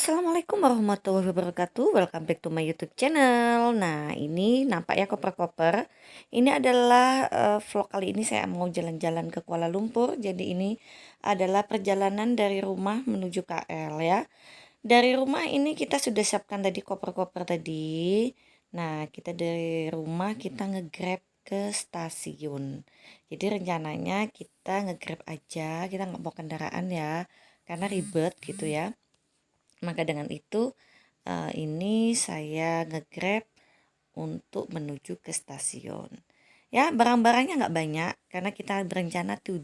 Assalamualaikum warahmatullahi wabarakatuh. Welcome back to my YouTube channel. Nah, ini nampak ya koper-koper. Ini adalah vlog kali ini saya mau jalan-jalan ke Kuala Lumpur. Jadi ini adalah perjalanan dari rumah menuju KL ya. Dari rumah ini kita sudah siapkan tadi koper-koper tadi. Nah, kita dari rumah kita nge-grab ke stasiun. Jadi rencananya kita nge-grab aja, kita nggak mau kendaraan ya, karena ribet gitu ya. Maka dengan itu ini saya nge-grab untuk menuju ke stasiun. Ya, barang-barangnya nggak banyak karena kita berencana tuh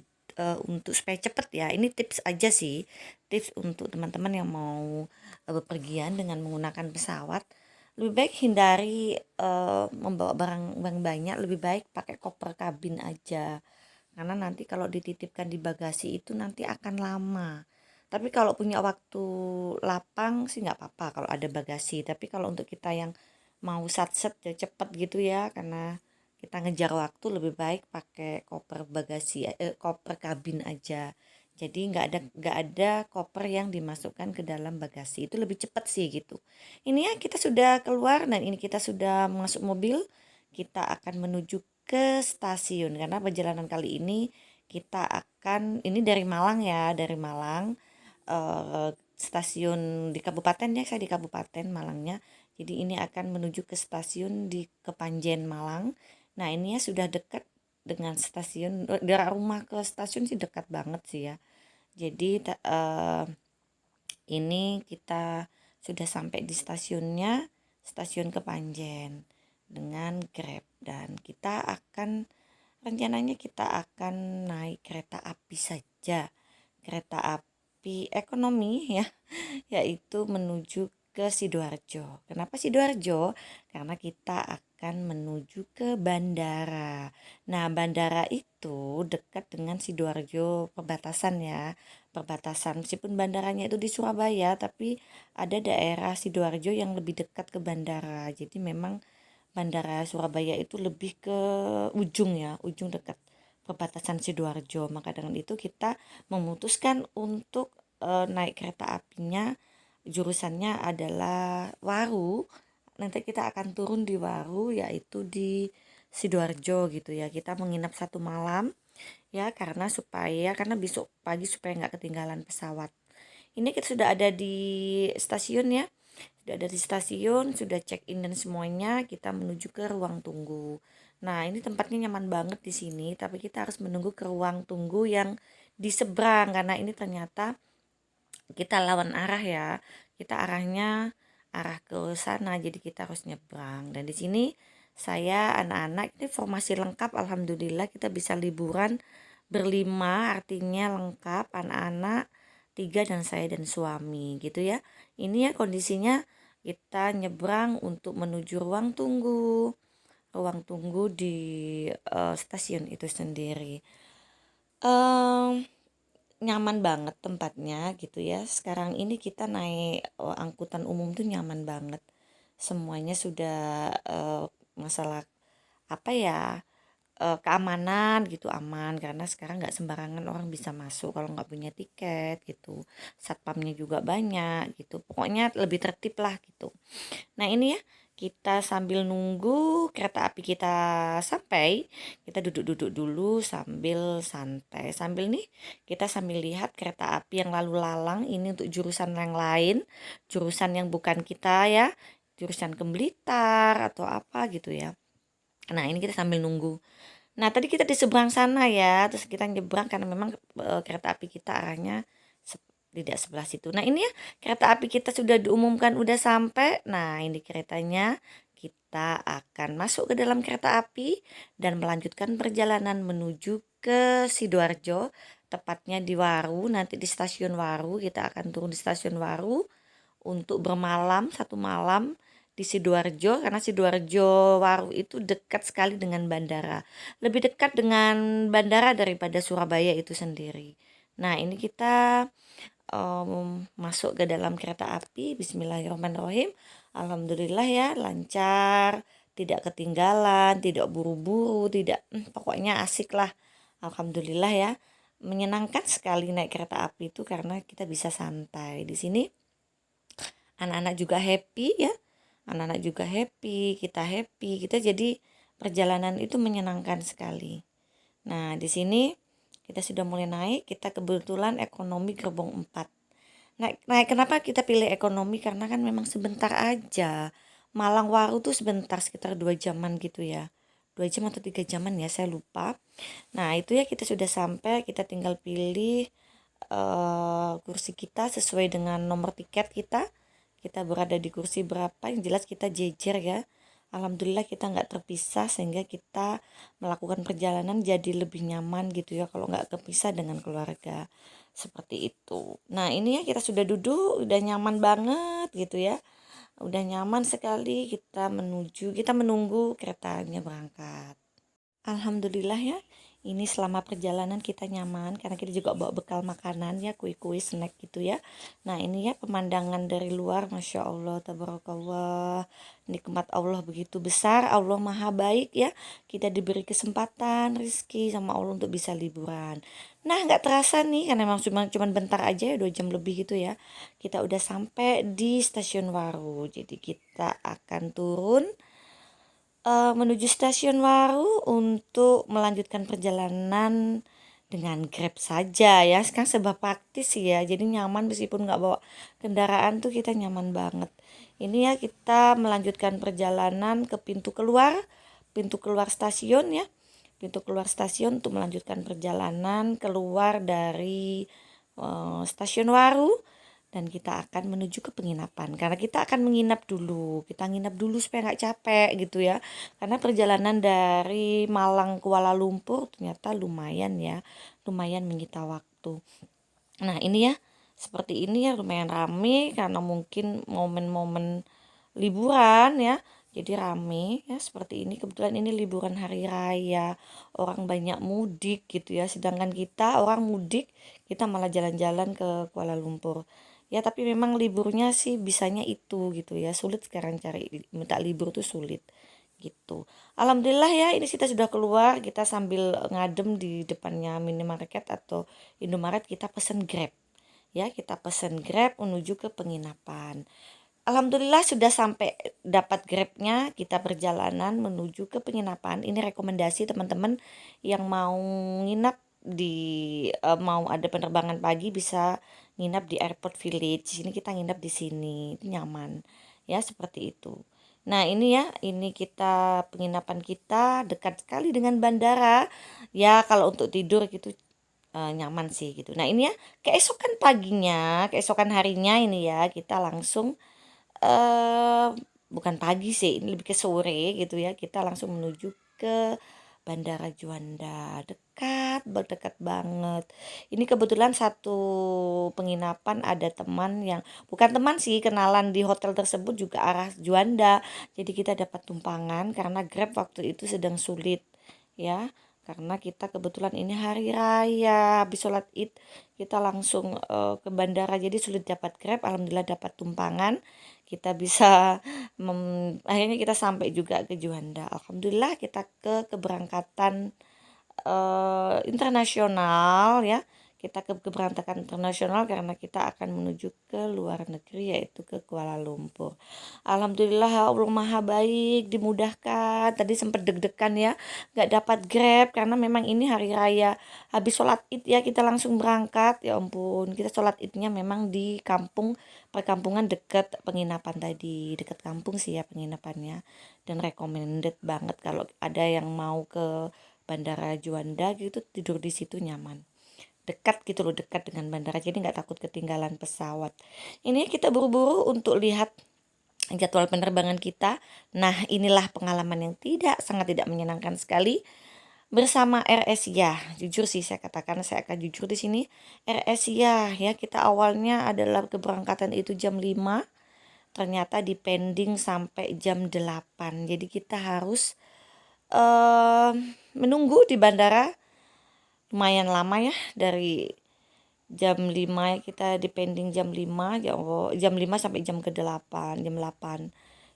untuk supaya cepet ya. Ini tips aja sih, tips untuk teman-teman yang mau bepergian dengan menggunakan pesawat. Lebih baik hindari membawa barang banyak, lebih baik pakai koper kabin aja. Karena nanti kalau dititipkan di bagasi itu nanti akan lama. Tapi kalau punya waktu lapang sih nggak apa-apa kalau ada bagasi. Tapi kalau untuk kita yang mau satset ya cepet gitu ya, karena kita ngejar waktu lebih baik pakai koper bagasi, koper kabin aja. Jadi nggak ada koper yang dimasukkan ke dalam bagasi, itu lebih cepat sih gitu. Ini ya kita sudah keluar dan ini kita sudah masuk mobil. Kita akan menuju ke stasiun karena perjalanan kali ini kita akan ini dari Malang ya, dari Malang stasiun di kabupaten ya, saya di Kabupaten Malangnya. Jadi ini akan menuju ke stasiun di Kepanjen Malang. Nah, ini ya sudah dekat dengan stasiun, dari rumah ke stasiun sih dekat banget sih ya. Jadi ini kita sudah sampai di stasiunnya, stasiun Kepanjen dengan Grab, dan kita akan rencananya kita akan naik kereta api saja. Kereta api ekonomi ya, yaitu menuju ke Sidoarjo. Kenapa Sidoarjo? Karena kita akan menuju ke bandara. Nah, bandara itu dekat dengan Sidoarjo, perbatasan ya. Perbatasan, meskipun bandaranya itu di Surabaya, tapi ada daerah Sidoarjo yang lebih dekat ke bandara. Jadi memang bandara Surabaya itu lebih ke ujung ya, ujung dekat perbatasan Sidoarjo. Maka dengan itu kita memutuskan untuk naik kereta apinya, jurusannya adalah Waru. Nanti kita akan turun di Waru, yaitu di Sidoarjo gitu ya. Kita menginap 1 malam ya, karena besok pagi supaya nggak ketinggalan pesawat. Ini kita sudah ada di stasiun ya. Sudah ada di stasiun, sudah check in dan semuanya, kita menuju ke ruang tunggu. Nah, ini tempatnya nyaman banget di sini, tapi kita harus menunggu ke ruang tunggu yang di seberang karena ini ternyata kita lawan arah ya. Kita arahnya arah ke sana, jadi kita harus nyebrang. Dan di sini saya anak-anak ini formasi lengkap, alhamdulillah kita bisa liburan berlima, artinya lengkap anak-anak 3 dan saya dan suami gitu ya. Ini ya kondisinya kita nyebrang untuk menuju ruang tunggu di stasiun itu sendiri. Nyaman banget tempatnya gitu ya. Sekarang ini kita naik angkutan umum tuh nyaman banget. Semuanya sudah masalah apa ya, keamanan gitu aman, karena sekarang nggak sembarangan orang bisa masuk kalau nggak punya tiket gitu. Satpamnya juga banyak gitu. Pokoknya lebih tertib lah gitu. Nah, ini ya, kita sambil nunggu kereta api kita sampai, kita duduk-duduk dulu sambil santai. Sambil nih, kita sambil lihat kereta api yang lalu lalang ini untuk jurusan yang lain, jurusan yang bukan kita ya, jurusan ke Blitar atau apa gitu ya. Nah, ini kita sambil nunggu. Nah, tadi kita di seberang sana ya, terus kita nyebrang karena memang kereta api kita arahnya tidak sebelah situ. Nah, ini ya kereta api kita sudah diumumkan udah sampai. Nah, ini keretanya, kita akan masuk ke dalam kereta api dan melanjutkan perjalanan menuju ke Sidoarjo, tepatnya di Waru. Nanti di stasiun Waru, kita akan turun di stasiun Waru untuk bermalam 1 malam di Sidoarjo, karena Sidoarjo Waru itu dekat sekali dengan bandara. Lebih dekat dengan bandara daripada Surabaya itu sendiri. Nah, ini kita masuk ke dalam kereta api. Bismillahirrahmanirrahim. Alhamdulillah ya, lancar, tidak ketinggalan, tidak buru-buru, tidak pokoknya asik lah. Alhamdulillah ya. Menyenangkan sekali naik kereta api itu karena kita bisa santai. Di sini anak-anak juga happy ya, anak-anak juga happy, kita jadi perjalanan itu menyenangkan sekali. Nah, di sini kita sudah mulai naik, kita kebetulan ekonomi gerbong 4. Naik kenapa kita pilih ekonomi? Karena kan memang sebentar aja. Malang Waru tuh sebentar, sekitar 2 jaman gitu ya. 2 jam atau 3 jaman ya, saya lupa. Nah, itu ya kita sudah sampai, kita tinggal pilih kursi kita sesuai dengan nomor tiket kita. Kita berada di kursi berapa, yang jelas kita jejer ya. Alhamdulillah kita nggak terpisah sehingga kita melakukan perjalanan jadi lebih nyaman gitu ya kalau nggak kepisah dengan keluarga, seperti itu. Nah ini ya kita sudah duduk, udah nyaman banget gitu ya, udah nyaman sekali, kita menunggu keretanya berangkat. Alhamdulillah ya, ini selama perjalanan kita nyaman karena kita juga bawa bekal makanan ya, kue-kue, snack gitu ya. Nah ini ya pemandangan dari luar, Masya Allah, tabarakallah, nikmat Allah begitu besar, Allah maha baik ya. Kita diberi kesempatan, rizki sama Allah untuk bisa liburan. Nah nggak terasa nih, karena memang cuma bentar aja ya, 2 jam lebih gitu ya. Kita udah sampai di stasiun Waru, jadi kita akan turun menuju stasiun Waru untuk melanjutkan perjalanan dengan Grab saja ya. Sekarang serba praktis sih ya, jadi nyaman meskipun nggak bawa kendaraan tuh kita nyaman banget. Ini ya kita melanjutkan perjalanan ke pintu keluar stasiun ya. Pintu keluar stasiun untuk melanjutkan perjalanan keluar dari stasiun Waru, dan kita akan menuju ke penginapan karena kita akan nginap dulu supaya nggak capek gitu ya, karena perjalanan dari Malang ke Kuala Lumpur ternyata lumayan menyita waktu. Nah ini ya, seperti ini ya, lumayan rame karena mungkin momen-momen liburan ya, jadi rame ya seperti ini. Kebetulan ini liburan hari raya, orang banyak mudik gitu ya, sedangkan kita orang mudik, kita malah jalan-jalan ke Kuala Lumpur ya. Tapi memang liburnya sih bisanya itu gitu ya, sulit sekarang cari minta libur tuh sulit gitu. Alhamdulillah ya, ini kita sudah keluar, kita sambil ngadem di depannya minimarket atau Indomaret, kita pesen Grab ya, kita pesen Grab menuju ke penginapan. Alhamdulillah sudah sampai dapat Grabnya, kita perjalanan menuju ke penginapan. Ini rekomendasi teman-teman yang mau nginap mau ada penerbangan pagi bisa nginap di Airport Village. Ini kita nginap di sini, nyaman ya, seperti itu. Nah ini ya, ini kita penginapan kita dekat sekali dengan bandara ya, kalau untuk tidur gitu nyaman sih gitu. Nah ini ya, keesokan harinya ini ya, kita langsung eh bukan pagi sih, ini lebih ke sore gitu ya. Kita langsung menuju ke Bandara Juanda. Dekat banget. Ini kebetulan satu penginapan ada teman yang, bukan teman sih, kenalan di hotel tersebut juga arah Juanda. Jadi kita dapat tumpangan karena Grab waktu itu sedang sulit ya. Karena kita kebetulan ini hari raya, habis sholat id kita langsung ke bandara, jadi sulit dapat Grab. Alhamdulillah dapat tumpangan, kita bisa akhirnya kita sampai juga ke Juanda. Alhamdulillah kita ke keberangkatan internasional ya. Kita ke keberangkatan internasional karena kita akan menuju ke luar negeri, yaitu ke Kuala Lumpur. Alhamdulillah Allah maha baik, dimudahkan. Tadi sempat deg-degan ya, nggak dapat Grab karena memang ini hari raya. Habis sholat id ya kita langsung berangkat. Ya ampun, kita sholat idnya memang di perkampungan dekat penginapan tadi, dekat kampung sih ya penginapannya. Dan recommended banget kalau ada yang mau ke Bandara Juanda gitu, tidur di situ nyaman, dekat gitu loh, dekat dengan bandara, jadi nggak takut ketinggalan pesawat. Ini kita buru-buru untuk lihat jadwal penerbangan kita. Nah inilah pengalaman yang sangat tidak menyenangkan sekali bersama Air Asia. Jujur sih saya katakan, saya akan jujur di sini. Air Asia ya, kita awalnya adalah keberangkatan itu jam 5, ternyata dipending sampai jam 8. Jadi kita harus menunggu di bandara lumayan lama ya, dari jam 5 ya, kita dipending jam 5 sampai jam ke-8,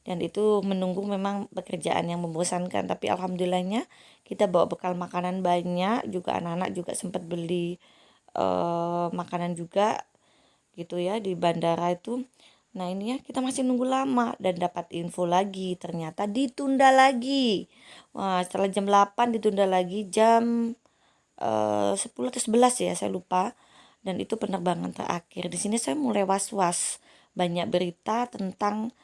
dan itu menunggu memang pekerjaan yang membosankan. Tapi alhamdulillahnya kita bawa bekal makanan banyak, juga anak-anak juga sempat beli makanan juga gitu ya di bandara itu. Nah ini ya kita masih nunggu lama dan dapat info lagi ternyata ditunda lagi. Wah, setelah jam 8 ditunda lagi jam 10 atau 11 ya, saya lupa. Dan itu penerbangan terakhir. Di sini saya mulai was-was. Banyak berita tentang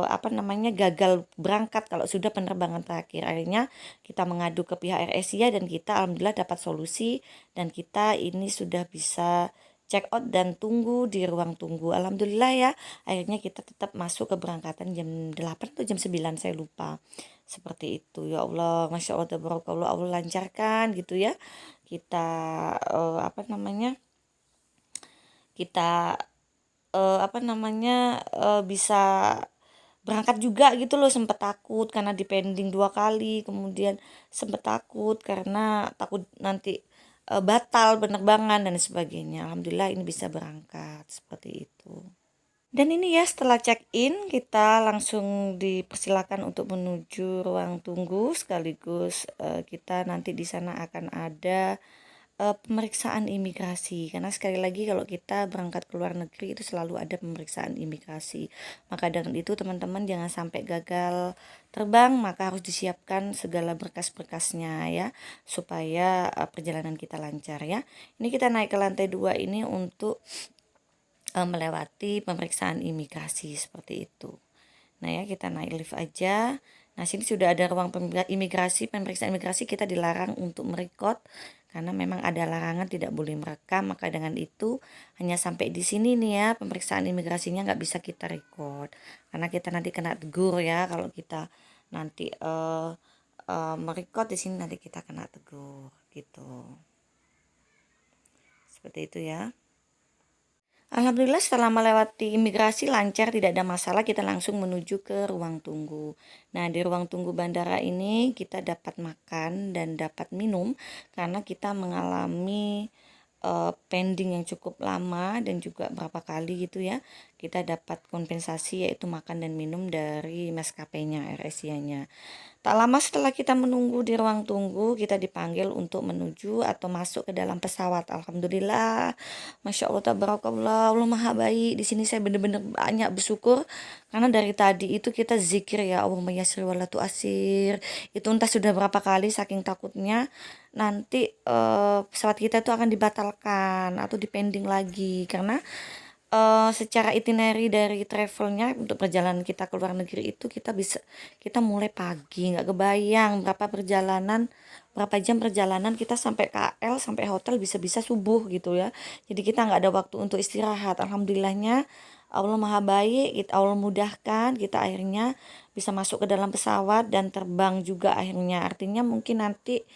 apa namanya gagal berangkat kalau sudah penerbangan terakhir. Akhirnya kita mengadu ke pihak AirAsia dan kita alhamdulillah dapat solusi dan kita ini sudah bisa check out dan tunggu di ruang tunggu. Alhamdulillah ya. Akhirnya kita tetap masuk ke berangkatan jam 8 atau jam 9 saya lupa. Seperti itu. Ya Allah, Masya Allah, tabarakallah, Allah lancarkan gitu ya. Kita apa namanya? Kita apa namanya bisa berangkat juga gitu loh. Sempet takut karena dipending 2 kali, kemudian sempet takut karena takut nanti batal penerbangan dan sebagainya. Alhamdulillah ini bisa berangkat seperti itu. Dan ini ya setelah check-in kita langsung dipersilakan untuk menuju ruang tunggu sekaligus kita nanti di sana akan ada pemeriksaan imigrasi karena sekali lagi kalau kita berangkat ke luar negeri itu selalu ada pemeriksaan imigrasi. Maka dengan itu teman-teman jangan sampai gagal terbang, maka harus disiapkan segala berkas-berkasnya ya supaya perjalanan kita lancar ya. Ini kita naik ke lantai 2 ini untuk melewati pemeriksaan imigrasi seperti itu. Nah ya kita naik lift aja. Nah sini sudah ada ruang imigrasi, pemeriksaan imigrasi kita dilarang untuk merekod karena memang ada larangan tidak boleh merekam. Maka dengan itu hanya sampai di sini nih ya pemeriksaan imigrasinya nggak bisa kita rekod karena kita nanti kena tegur ya kalau kita nanti merekod di sini nanti kita kena tegur gitu. Seperti itu ya. Alhamdulillah setelah melewati imigrasi lancar, tidak ada masalah, kita langsung menuju ke ruang tunggu. Nah di ruang tunggu bandara ini kita dapat makan dan dapat minum karena kita mengalami pending yang cukup lama dan juga berapa kali gitu ya. Kita dapat kompensasi yaitu makan dan minum dari maskapainya, AirAsia-nya. Tak lama setelah kita menunggu di ruang tunggu, kita dipanggil untuk menuju atau masuk ke dalam pesawat. Alhamdulillah, Masya Allah, tabarakallah, Allah maha baik. Di sini saya benar-benar banyak bersyukur karena dari tadi itu kita zikir ya Allahumma yassir wala tu'assir. Itu entah sudah berapa kali saking takutnya nanti pesawat kita itu akan dibatalkan atau dipending lagi karena secara itinerary dari travelnya untuk perjalanan kita ke luar negeri itu kita mulai pagi, nggak kebayang berapa jam perjalanan kita sampai KL sampai hotel bisa-bisa subuh gitu ya. Jadi kita nggak ada waktu untuk istirahat. Alhamdulillahnya Allah maha baik, Allah mudahkan kita akhirnya bisa masuk ke dalam pesawat dan terbang juga akhirnya. Artinya mungkin nanti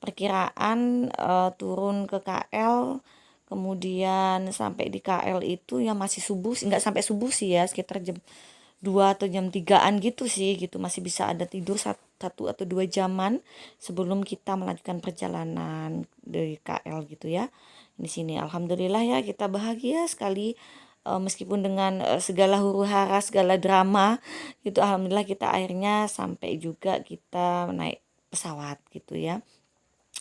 perkiraan turun ke KL kemudian sampai di KL itu ya masih subuh, nggak sampai subuh sih ya, sekitar jam 2 atau jam 3-an gitu sih, gitu masih bisa ada tidur 1 atau 2 jaman sebelum kita melanjutkan perjalanan dari KL gitu ya. Di sini alhamdulillah ya kita bahagia sekali meskipun dengan segala huru-hara, segala drama gitu, alhamdulillah kita akhirnya sampai juga kita naik pesawat gitu ya.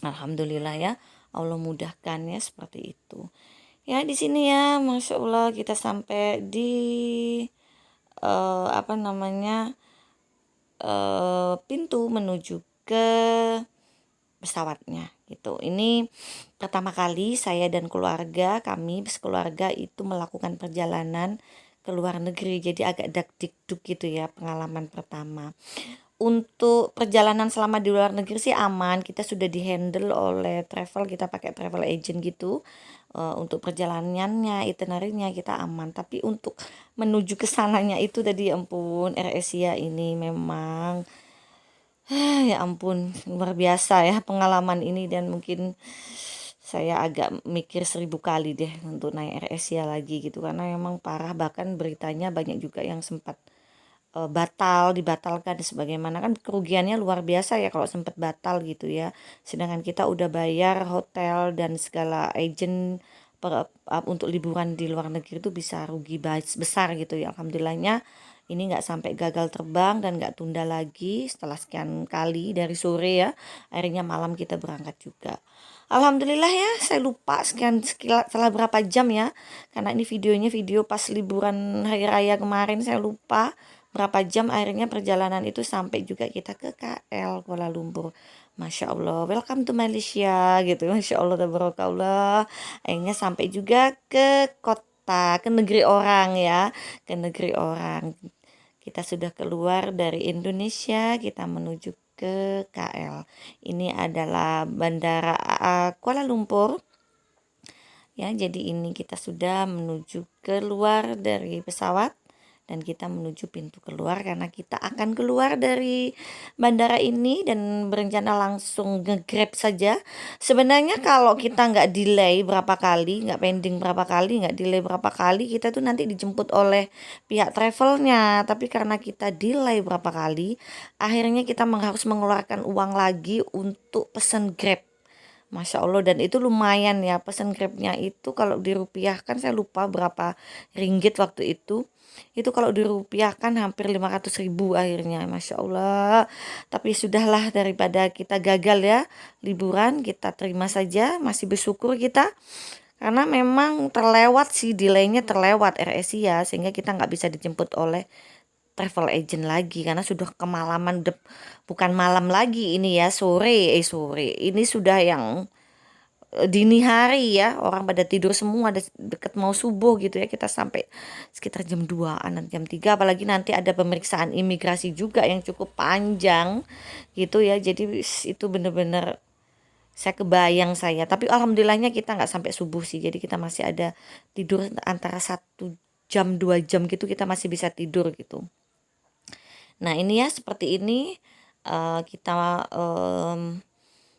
Alhamdulillah ya, Allah mudahkan ya seperti itu. Ya di sini ya, Masya Allah kita sampai di apa namanya pintu menuju ke pesawatnya gitu. Ini pertama kali saya dan keluarga kami sekeluarga itu melakukan perjalanan ke luar negeri. Jadi agak dak-dikduk gitu ya pengalaman pertama. Untuk perjalanan selama di luar negeri sih aman, kita sudah dihandle oleh travel, kita pakai travel agent gitu. Untuk perjalanannya, itinerary-nya kita aman. Tapi untuk menuju ke sananya itu tadi ya ampun, AirAsia ini memang ya ampun luar biasa ya pengalaman ini dan mungkin saya agak mikir 1000 kali deh untuk naik AirAsia lagi gitu karena memang parah, bahkan beritanya banyak juga yang sempat dibatalkan sebagaimana kan kerugiannya luar biasa ya kalau sempat batal gitu ya. Sedangkan kita udah bayar hotel dan segala agent untuk liburan di luar negeri itu bisa rugi besar gitu ya. Alhamdulillahnya ini nggak sampai gagal terbang dan nggak tunda lagi setelah sekian kali dari sore ya. Akhirnya malam kita berangkat juga. Alhamdulillah ya, saya lupa setelah berapa jam ya. Karena ini videonya video pas liburan hari raya kemarin, saya lupa berapa jam. Akhirnya perjalanan itu sampai juga kita ke KL Kuala Lumpur. Masya Allah, welcome to Malaysia gitu. Masya Allah, tabarakallah. Akhirnya sampai juga ke kota, ke negeri orang ya, ke negeri orang. Kita sudah keluar dari Indonesia, kita menuju ke KL. Ini adalah Bandara Kuala Lumpur. Ya, jadi ini kita sudah menuju keluar dari pesawat dan kita menuju pintu keluar karena kita akan keluar dari bandara ini dan berencana langsung nge-grab saja. Sebenarnya kalau kita nggak delay berapa kali, nggak pending berapa kali, nggak delay berapa kali, kita tuh nanti dijemput oleh pihak travelnya. Tapi karena kita delay berapa kali, akhirnya kita harus mengeluarkan uang lagi untuk pesan Grab. Masya Allah, dan itu lumayan ya, pesan Grabnya itu kalau dirupiahkan saya lupa berapa ringgit waktu itu kalau dirupiahkan hampir 500.000 akhirnya. Masya Allah, tapi sudahlah, daripada kita gagal ya liburan, kita terima saja, masih bersyukur kita karena memang terlewat sih, delaynya terlewat AirAsia sehingga kita nggak bisa dijemput oleh travel agent lagi karena sudah kemalaman, bukan malam lagi ini ya, sore ini sudah yang dini hari ya, orang pada tidur semua, deket mau subuh gitu ya, kita sampai sekitar jam 2-an, jam 3, apalagi nanti ada pemeriksaan imigrasi juga yang cukup panjang gitu ya, jadi itu bener-bener saya kebayang saya, tapi alhamdulillahnya kita nggak sampai subuh sih, jadi kita masih ada tidur antara 1 jam 2 jam gitu, kita masih bisa tidur gitu. Nah ini ya, seperti ini kita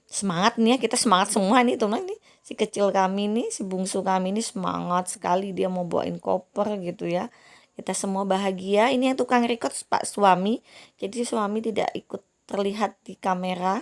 semangat nih ya, kita semangat semua nih teman, nih si kecil kami nih, si bungsu kami nih semangat sekali, dia mau bawain koper gitu ya, kita semua bahagia. Ini yang tukang record Pak suami, jadi suami tidak ikut terlihat di kamera.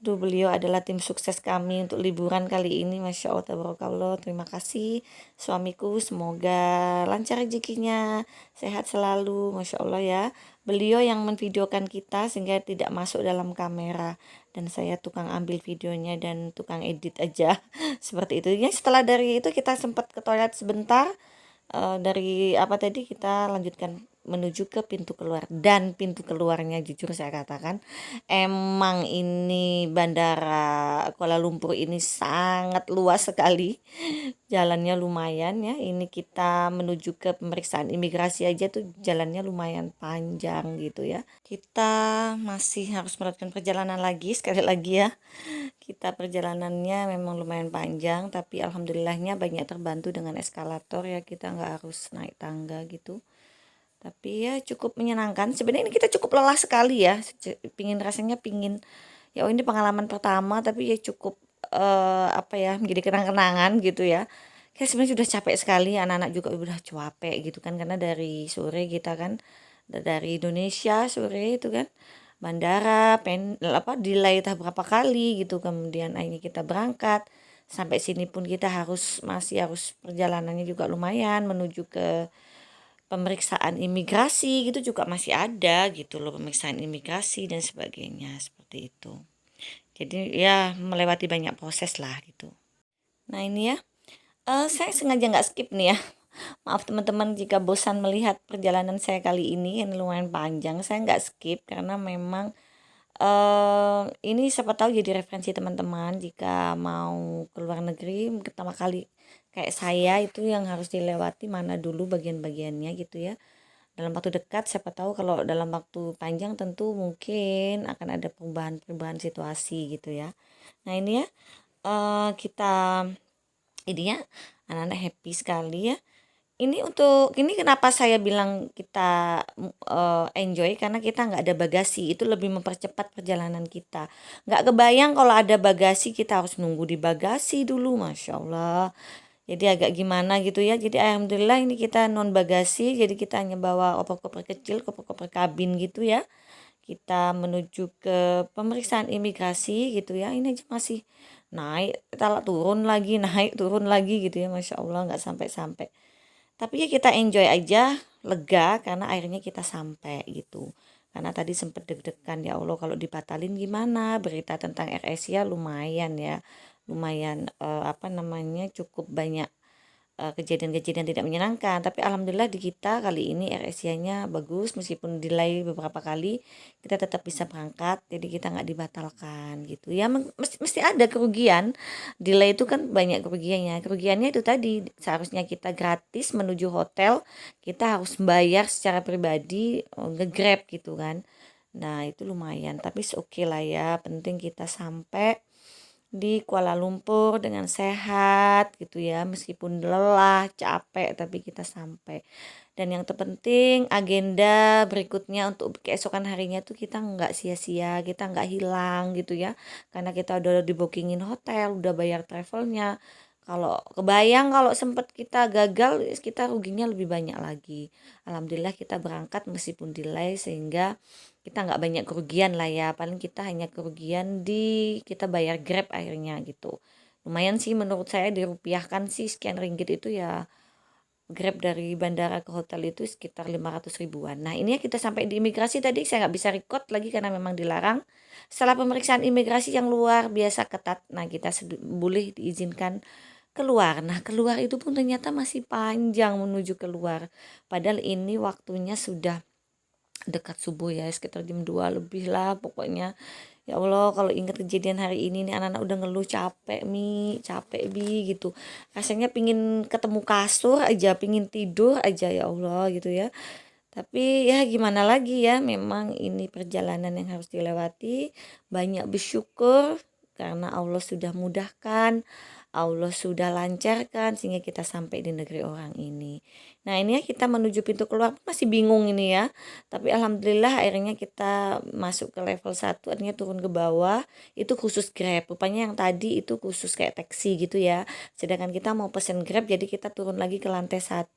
Aduh, beliau adalah tim sukses kami untuk liburan kali ini. Masya Allah, tabarakallah. Terima kasih suamiku. Semoga lancar rezekinya, sehat selalu. Masya Allah ya. Beliau yang menvideokan kita sehingga tidak masuk dalam kamera. Dan saya tukang ambil videonya dan tukang edit aja. Seperti itu. Ya, setelah dari itu kita sempat ke toilet sebentar. Dari apa tadi, kita lanjutkan menuju ke pintu keluar, dan pintu keluarnya jujur saya katakan emang ini bandara Kuala Lumpur ini sangat luas sekali, jalannya lumayan ya. Ini kita menuju ke pemeriksaan imigrasi aja tuh jalannya lumayan panjang gitu ya. Kita masih harus melakukan perjalanan lagi, sekali lagi ya, kita perjalanannya memang lumayan panjang, tapi alhamdulillahnya banyak terbantu dengan eskalator ya, kita nggak harus naik tangga gitu. Tapi ya cukup menyenangkan. Sebenarnya ini kita cukup lelah sekali ya. Rasanya pingin ya, oh ini pengalaman pertama tapi ya cukup apa ya, menjadi kenang-kenangan gitu ya. Kayak sebenarnya sudah capek sekali, anak-anak juga udah capek gitu kan, karena dari sore kita kan dari Indonesia sore itu kan bandara delay entah berapa kali gitu, kemudian akhirnya kita berangkat sampai sini pun kita masih harus perjalanannya juga lumayan menuju ke pemeriksaan imigrasi gitu, juga masih ada gitu loh, pemeriksaan imigrasi dan sebagainya seperti itu. Jadi ya melewati banyak proses lah gitu. Nah ini ya, saya sengaja nggak skip nih ya. Maaf teman-teman jika bosan melihat perjalanan saya kali ini yang lumayan panjang. Saya nggak skip karena memang ini siapa tahu jadi referensi teman-teman jika mau ke luar negeri pertama kali kayak saya, itu yang harus dilewati mana dulu bagian-bagiannya gitu ya. Dalam waktu dekat siapa tahu, kalau dalam waktu panjang tentu mungkin akan ada perubahan-perubahan situasi gitu ya. Nah ini ya, kita ini ya, anak-anak happy sekali ya. Ini kenapa saya bilang kita enjoy, karena kita nggak ada bagasi, itu lebih mempercepat perjalanan kita. Nggak kebayang kalau ada bagasi, kita harus nunggu di bagasi dulu, Masya Allah. Jadi agak gimana gitu ya. Jadi alhamdulillah ini kita non bagasi, jadi kita hanya bawa koper-koper kecil, koper-koper kabin gitu ya. Kita menuju ke pemeriksaan imigrasi gitu ya. Ini aja masih naik, turun lagi, naik turun lagi gitu ya. Masya Allah, nggak sampai-sampai. Tapi ya kita enjoy aja, lega karena akhirnya kita sampai gitu. Karena tadi sempet deg-degan, ya Allah kalau dibatalin gimana, berita tentang AirAsia lumayan ya. lumayan cukup banyak kejadian-kejadian tidak menyenangkan. Tapi alhamdulillah di kita kali ini Air Asia-nya bagus, meskipun delay beberapa kali kita tetap bisa berangkat, jadi kita nggak dibatalkan gitu ya. Mesti ada kerugian, delay itu kan banyak kerugiannya itu tadi, seharusnya kita gratis menuju hotel, kita harus bayar secara pribadi, nge-grab gitu kan. Nah itu lumayan, tapi oke lah ya, penting kita sampai di Kuala Lumpur dengan sehat gitu ya, meskipun lelah, capek, tapi kita sampai. Dan yang terpenting agenda berikutnya untuk keesokan harinya tuh kita nggak sia-sia, kita nggak hilang gitu ya, karena kita udah di bookingin hotel, udah bayar travelnya. Kalau kebayang kalau sempat kita gagal, kita ruginya lebih banyak lagi. Alhamdulillah kita berangkat meskipun delay, sehingga kita nggak banyak kerugian lah ya, paling kita hanya kerugian di kita bayar Grab akhirnya gitu. Lumayan sih menurut saya, dirupiahkan sih sekian ringgit itu ya, Grab dari bandara ke hotel itu sekitar 500 ribuan. Nah ini ya kita sampai di imigrasi tadi, saya nggak bisa record lagi karena memang dilarang. Setelah pemeriksaan imigrasi yang luar biasa ketat, nah kita boleh diizinkan keluar. Nah keluar itu pun ternyata masih panjang menuju keluar, padahal ini waktunya sudah dekat subuh ya, sekitar jam 2 lebih lah pokoknya. Ya Allah, kalau ingat kejadian hari ini nih, anak-anak udah ngeluh, capek bi gitu. Rasanya pingin ketemu kasur aja, pingin tidur aja, ya Allah gitu ya. Tapi ya gimana lagi ya, memang ini perjalanan yang harus dilewati. Banyak bersyukur karena Allah sudah mudahkan, Allah sudah lancarkan sehingga kita sampai di negeri orang ini. Nah ini ya kita menuju pintu keluar masih bingung ini ya. Tapi alhamdulillah akhirnya kita masuk ke level 1, artinya turun ke bawah. Itu khusus Grab. Rupanya yang tadi itu khusus kayak taksi gitu ya. Sedangkan kita mau pesen Grab, jadi kita turun lagi ke lantai 1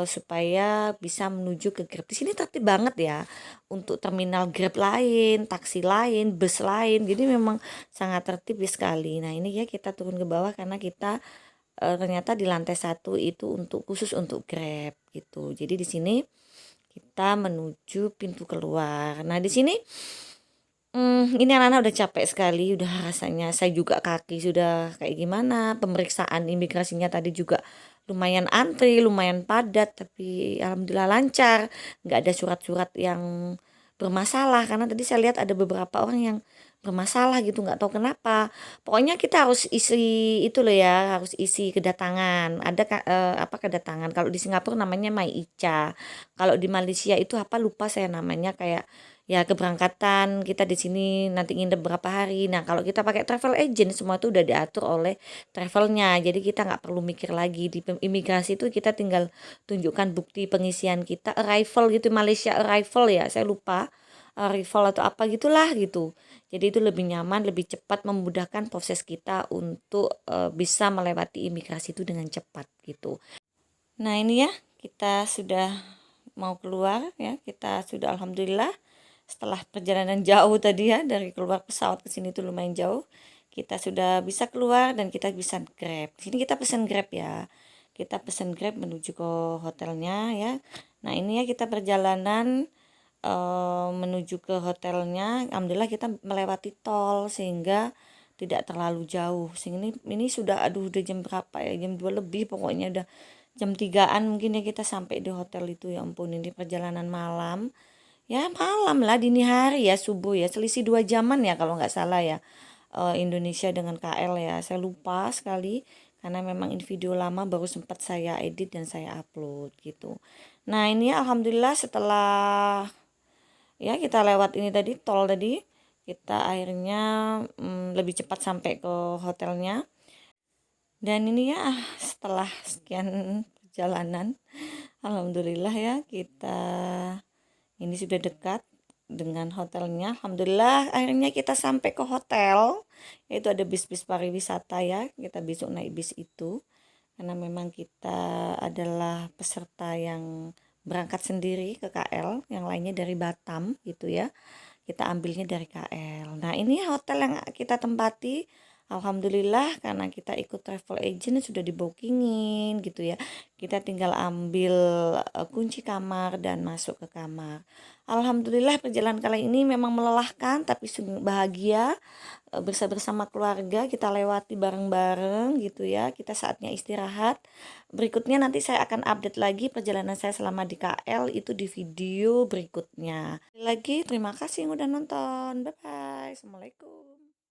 supaya bisa menuju ke Grab. Di sini tertib banget ya untuk terminal Grab lain, taksi lain, bus lain. Jadi memang sangat tertib sekali. Nah ini ya kita turun ke bawah karena kita ternyata di lantai 1 itu untuk khusus untuk Grab gitu. Jadi di sini kita menuju pintu keluar. Nah di sini ini anak-anak udah capek sekali, udah rasanya saya juga kaki sudah kayak gimana. Pemeriksaan imigrasinya tadi juga lumayan antri, lumayan padat, tapi alhamdulillah lancar. Nggak ada surat-surat yang bermasalah, karena tadi saya lihat ada beberapa orang yang bermasalah gitu, nggak tahu kenapa. Pokoknya kita harus isi itu loh ya, harus isi kedatangan. Ada kedatangan. Kalau di Singapura namanya MyICA. Kalau di Malaysia itu apa lupa saya namanya, kayak ya keberangkatan kita di sini nanti nginep berapa hari. Nah kalau kita pakai travel agent semua itu udah diatur oleh travelnya, jadi kita nggak perlu mikir lagi. Di imigrasi itu kita tinggal tunjukkan bukti pengisian kita, arrival gitu, Malaysia arrival ya, saya lupa arrival atau apa gitulah gitu. Jadi itu lebih nyaman, lebih cepat, memudahkan proses kita untuk bisa melewati imigrasi itu dengan cepat gitu. Nah ini ya kita sudah mau keluar ya, kita sudah alhamdulillah setelah perjalanan jauh tadi ya, dari keluar pesawat ke sini tuh lumayan jauh, kita sudah bisa keluar dan kita bisa Grab. Di sini kita pesan Grab ya. Kita pesan Grab menuju ke hotelnya ya. Nah, ini ya kita perjalanan menuju ke hotelnya. Alhamdulillah kita melewati tol sehingga tidak terlalu jauh. Sehingga ini sudah udah jam berapa ya? Jam 2 lebih pokoknya, udah jam 3-an mungkin ya kita sampai di hotel itu. Ya ampun, ini perjalanan malam. Ya malam lah, dini hari ya, subuh ya, selisih 2 jaman ya kalau nggak salah ya, Indonesia dengan KL ya, saya lupa sekali karena memang ini video lama baru sempat saya edit dan saya upload gitu. Nah ini ya alhamdulillah setelah ya kita lewat ini tadi, tol tadi, kita akhirnya lebih cepat sampai ke hotelnya. Dan ini ya setelah sekian perjalanan, alhamdulillah ya kita ini sudah dekat dengan hotelnya. Alhamdulillah akhirnya kita sampai ke hotel. Yaitu ada bis-bis pariwisata ya. Kita besok naik bis itu. Karena memang kita adalah peserta yang berangkat sendiri ke KL. Yang lainnya dari Batam gitu ya. Kita ambilnya dari KL. Nah ini hotel yang kita tempati. Alhamdulillah karena kita ikut travel agent sudah di-bookingin gitu ya. Kita tinggal ambil kunci kamar dan masuk ke kamar. Alhamdulillah perjalanan kali ini memang melelahkan tapi sungguh bahagia, bersama keluarga kita lewati bareng-bareng gitu ya. Kita saatnya istirahat. Berikutnya nanti saya akan update lagi perjalanan saya selama di KL itu di video berikutnya. Lagi terima kasih yang udah nonton. Bye bye. Assalamualaikum.